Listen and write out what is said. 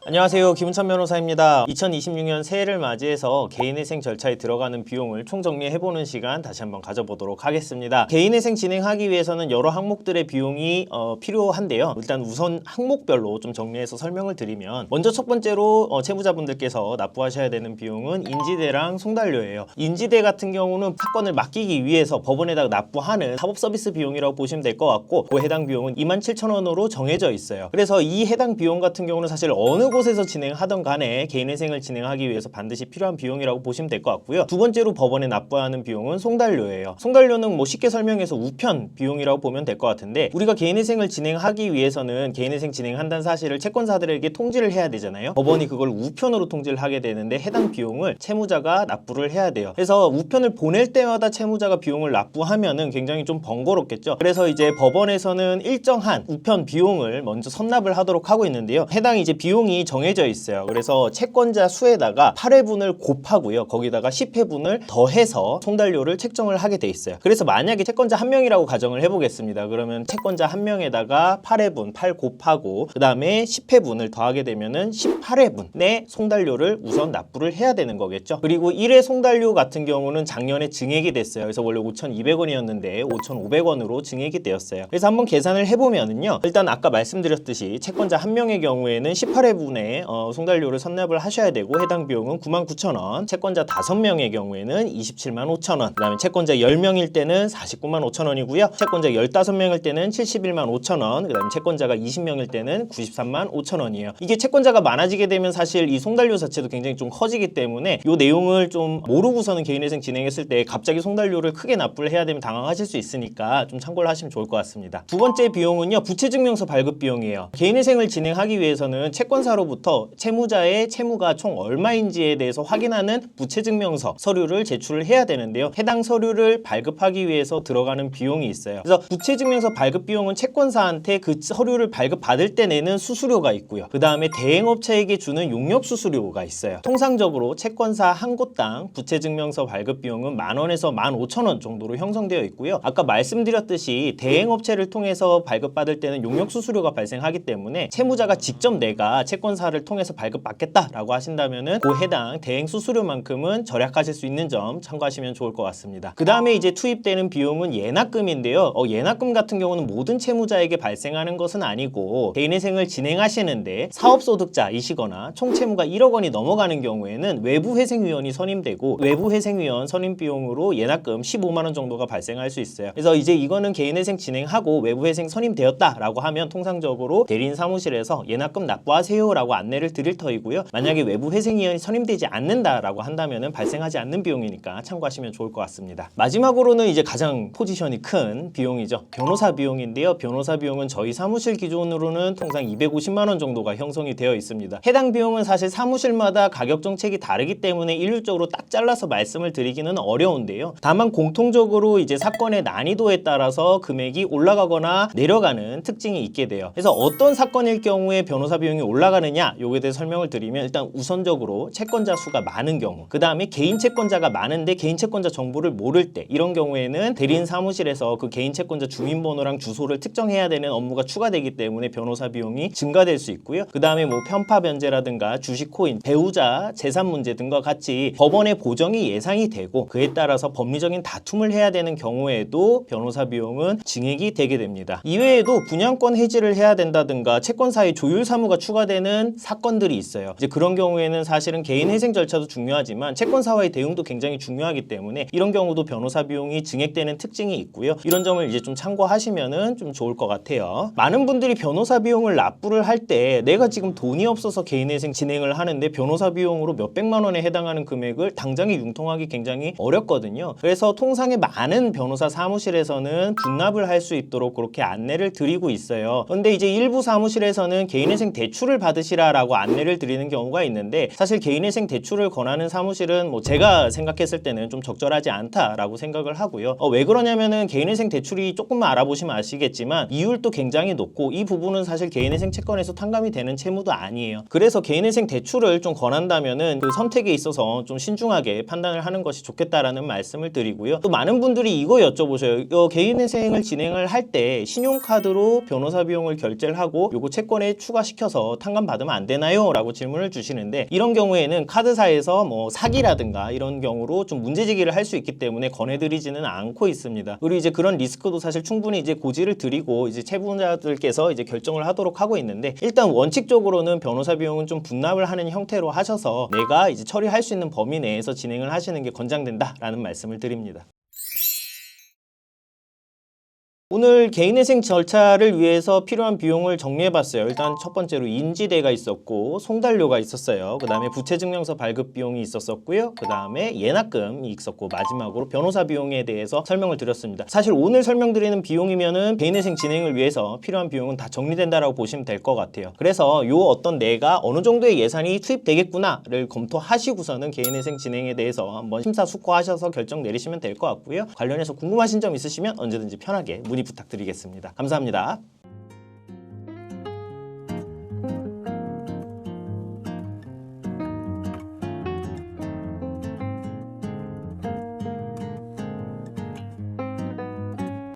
안녕하세요, 김은찬 변호사입니다. 2026년 새해를 맞이해서 개인회생 절차에 들어가는 비용을 총정리해보는 시간 다시 한번 가져보도록 하겠습니다. 개인회생 진행하기 위해서는 여러 항목들의 비용이 필요한데요. 일단 우선 항목별로 좀 정리해서 설명을 드리면, 먼저 첫 번째로 채무자분들께서 납부하셔야 되는 비용은 인지대랑 송달료예요. 인지대 같은 경우는 사건을 맡기기 위해서 법원에다가 납부하는 사법서비스 비용이라고 보시면 될 것 같고, 그 해당 비용은 27,000원으로 정해져 있어요. 그래서 이 해당 비용 같은 경우는 사실 어느 곳에서 진행하던 간에 개인회생을 진행하기 위해서 반드시 필요한 비용이라고 보시면 될 것 같고요. 두 번째로 법원에 납부하는 비용은 송달료예요. 송달료는 쉽게 설명해서 우편 비용이라고 보면 될 것 같은데, 우리가 개인회생을 진행하기 위해서는 개인회생 진행한다는 사실을 채권사들에게 통지를 해야 되잖아요. 법원이 그걸 우편으로 통지를 하게 되는데 해당 비용을 채무자가 납부를 해야 돼요. 그래서 우편을 보낼 때마다 채무자가 비용을 납부하면은 굉장히 좀 번거롭겠죠. 그래서 이제 법원에서는 일정한 우편 비용을 먼저 선납을 하도록 하고 있는데요. 해당 이제 비용이 정해져 있어요. 그래서 채권자 수에다가 8회분을 곱하고요. 거기다가 10회분을 더해서 송달료를 책정을 하게 돼 있어요. 그래서 만약에 채권자 한 명이라고 가정을 해보겠습니다. 그러면 채권자 한 명에다가 8회분, 8 곱하고 그 다음에 10회분을 더하게 되면은 18회분의 송달료를 우선 납부를 해야 되는 거겠죠. 그리고 1회 송달료 같은 경우는 작년에 증액이 됐어요. 그래서 원래 5,200원이었는데 5,500원으로 증액이 되었어요. 그래서 한번 계산을 해보면은요, 일단 아까 말씀드렸듯이 채권자 한 명의 경우에는 18회분의 송달료를 선납을 하셔야 되고, 해당 비용은 99,000원, 채권자 5명의 경우에는 275,000원, 그 다음에 채권자 10명일 때는 495,5천원이고요 채권자 15명일 때는 715,500원, 그 다음에 채권자가 20명일 때는 935,000원이에요 이게 채권자가 많아지게 되면 사실 이 송달료 자체도 굉장히 좀 커지기 때문에 이 내용을 좀 모르고서는 개인회생 진행했을 때 갑자기 송달료를 크게 납부를 해야 되면 당황하실 수 있으니까 좀 참고를 하시면 좋을 것 같습니다. 두 번째 비용은요, 부채증명서 발급 비용이에요. 개인회생을 진행하기 위해서는 채권사로부터 채무자의 채무가 총 얼마인지에 대해서 확인하는 부채증명서 서류를 제출을 해야 되는데요. 해당 서류를 발급하기 위해서 들어가는 비용이 있어요. 그래서 부채증명서 발급 비용은 채권사한테 그 서류를 발급받을 때 내는 수수료가 있고요. 그 다음에 대행업체에게 주는 용역 수수료가 있어요. 통상적으로 채권사 한 곳당 부채증명서 발급 비용은 10,000원에서 15,000원 정도로 형성되어 있고요. 아까 말씀드렸듯이 대행업체를 통해서 발급받을 때는 용역 수수료가 발생하기 때문에 채무자가 직접 내가 채권사를 통해서 발급받겠다라고 하신다면은 그 해당 대행 수수료만큼은 절약하실 수 있는 점 참고하시면 좋을 것 같습니다. 그 다음에 이제 투입되는 비용은 예납금인데요. 예납금 같은 경우는 모든 채무자에게 발생하는 것은 아니고, 개인회생을 진행하시는데 사업소득자이시거나 총 채무가 1억 원이 넘어가는 경우에는 외부회생위원이 선임되고, 외부회생위원 선임 비용으로 예납금 15만 원 정도가 발생할 수 있어요. 그래서 이제 이거는 개인회생 진행하고 외부회생 선임되었다라고 하면 통상적으로 대리인 사무실에서 예납금 납부하세요 라고 안내를 드릴 터이고요. 만약에 외부회생위원이 선임되지 않는다라고 한다면은 발생하지 않는 비용이니까 참고하시면 좋을 것 같습니다. 마지막으로는 이제 가장 포지션이 큰 비용이죠. 변호사 비용인데요. 변호사 비용은 저희 사무실 기준으로는 통상 250만 원 정도가 형성이 되어 있습니다. 해당 비용은 사실 사무실마다 가격 정책이 다르기 때문에 일률적으로 딱 잘라서 말씀을 드리기는 어려운데요. 다만 공통적으로 이제 사건의 난이도에 따라서 금액이 올라가거나 내려가는 특징이 있게 돼요. 그래서 어떤 사건일 경우에 변호사 비용이 올라가느냐, 요거에 대해 설명을 드리면, 일단 우선적으로 채권자 수가 많은 경우, 그 다음에 개인 채권자가 많은데 개인 채권자 정보를 모를 때, 이런 경우에는 대리인 사무실에서 그 개인 채권자 주민번호랑 주소를 특정해야 되는 업무가 추가되기 때문에 변호사 비용이 증가될 수 있고요. 그 다음에 편파 변제라든가 주식 코인, 배우자 재산 문제 등과 같이 법원의 보정이 예상이 되고 그에 따라서 법리적인 다툼을 해야 되는 경우에도 변호사 비용은 증액이 되게 됩니다. 이외에도 분양권 해지를 해야 된다든가 채권사의 조율 사무가 추가되는 사건들이 있어요. 이제 그런 경우에는 사실은 개인회생 절차도 중요하지만 채권사와의 대응도 굉장히 중요하기 때문에 이런 경우도 변호사 비용이 증액되는 특징이 있고요. 이런 점을 이제 좀 참고하시면은 좀 좋을 것 같아요. 많은 분들이 변호사 비용을 납부를 할 때 내가 지금 돈이 없어서 개인회생 진행을 하는데 변호사 비용으로 몇백만 원에 해당하는 금액을 당장에 융통하기 굉장히 어렵거든요. 그래서 통상의 많은 변호사 사무실에서는 분납을 할 수 있도록 그렇게 안내를 드리고 있어요. 그런데 이제 일부 사무실에서는 개인회생 대출을 받으시라라고 안내를 드리는 경우가 있는데, 사실 개인회생 대출을 권하는 사무실은 제가 생각했을 때는 좀 적절하지 않다라고 생각을 하고요. 왜 그러냐면은 개인회생 대출이 조금만 알아보시면 아시겠지만 이율도 굉장히 높고, 이 부분은 사실 개인회생 채권에서 탕감이 되는 채무도 아니에요. 그래서 개인회생 대출을 좀 권한다면은 그 선택에 있어서 좀 신중하게 판단을 하는 것이 좋겠다라는 말씀을 드리고요. 또 많은 분들이 이거 여쭤보셔요. 개인회생을 진행을 할 때 신용카드로 변호사 비용을 결제를 하고 요거 채권에 추가시켜서 탕감 받으면 안 되나요? 라고 질문을 주시는데, 이런 경우에는 카드사에서 뭐 사기라든가 이런 경우로 좀 문제제기를 할 수 있기 때문에 권해드리지는 않고 있습니다. 그리고 이제 그런 리스크도 사실 충분히 이제 고지를 드리고 이제 채무자들께서 이제 결정을 하도록 하고 있는데, 일단 원칙적으로는 변호사 비용은 좀 분납을 하는 형태로 하셔서 내가 이제 처리할 수 있는 범위 내에서 진행을 하시는 게 권장된다라는 말씀을 드립니다. 오늘 개인회생 절차를 위해서 필요한 비용을 정리해봤어요. 일단 첫 번째로 인지대가 있었고 송달료가 있었어요. 그 다음에 부채증명서 발급 비용이 있었고요. 그 다음에 예납금이 있었고 마지막으로 변호사 비용에 대해서 설명을 드렸습니다. 사실 오늘 설명드리는 비용이면은 개인회생 진행을 위해서 필요한 비용은 다 정리된다라고 보시면 될 것 같아요. 그래서 요 어떤 내가 어느 정도의 예산이 투입되겠구나를 검토하시고서는 개인회생 진행에 대해서 한번 심사숙고하셔서 결정 내리시면 될 것 같고요. 관련해서 궁금하신 점 있으시면 언제든지 편하게 문의 부탁드리겠습니다. 감사합니다.